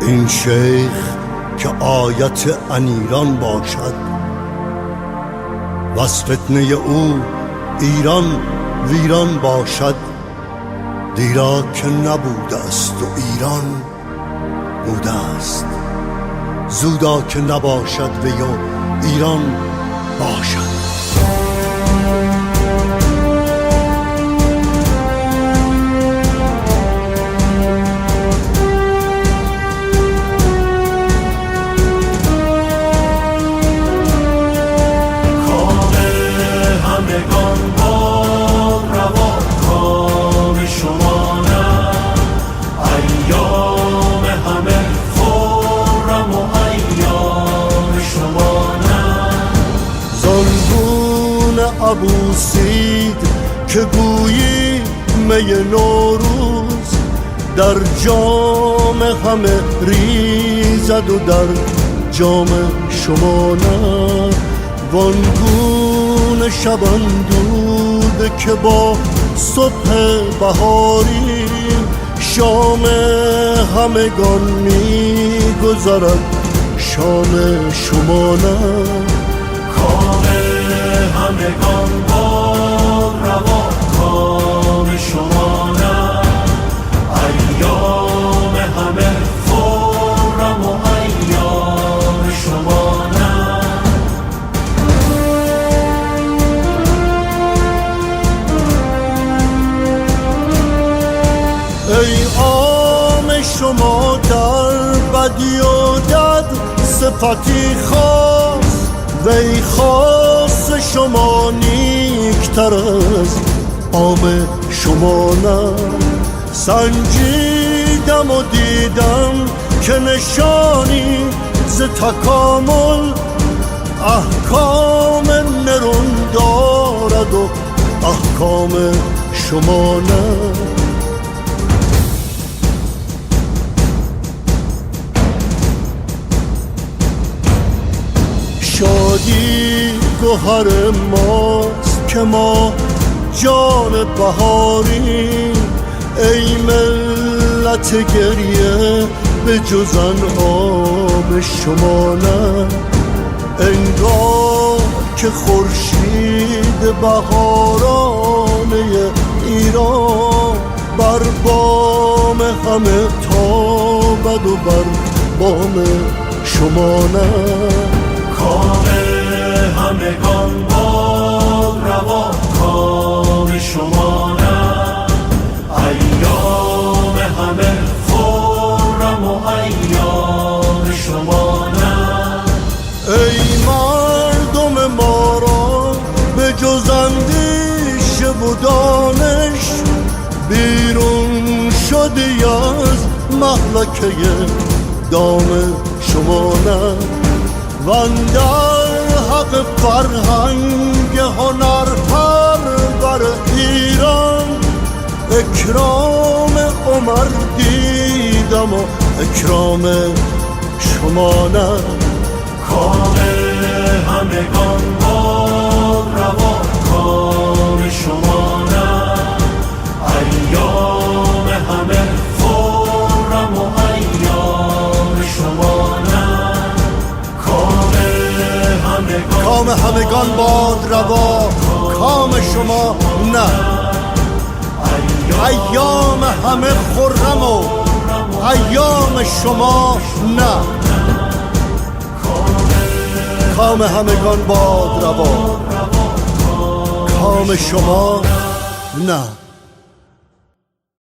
این شیخ که آیت انیران باشد و از فتنه او ایران ویران باشد. دیرا که نبوده است و ایران بوده است، زودا که نباشد و یا ایران باشد. عبوسید که گویی می نوروز در جام همه ریزد و در جام شما نه. وانگونه شبندود که با صبح بهاری شام همگان می گذرد شام شما نه. همگان باد روا کام شما نه، ایام همه خرم و ایام شما نه. ای عام شما در بدی و دد صفتی خاص، وی خاص شما نیکتر از عام شما نه. سنجیدم و دیدم که نشانی ز تکامل احکام نرون دارد و احکام شما نه. شادی گوهر ماست که ما جان بهاری، ای ملت گریه به جزن آب شما نه. انگار که خورشید بهارانه ایران بر بام همه تابد و بر بام شما نه. کام همگان باد روا کام شما نه، ایام همه خرم و ایام شما نه. ای مردم ما را به جز اندیشه و دانش بیرون شدی از مهلکه دام شما نه. وندر حق فرهنگ هنر پرور ایران اکرام عمر دیدم و اکرام شما نه. کام همگان باد روا کام شما نه، ایام همه خرم و ایام شما نه. کام همگان باد روا کام شما نه، ایام همه خرم و ایام شما نه. کام همگان باد روا کام شما نه.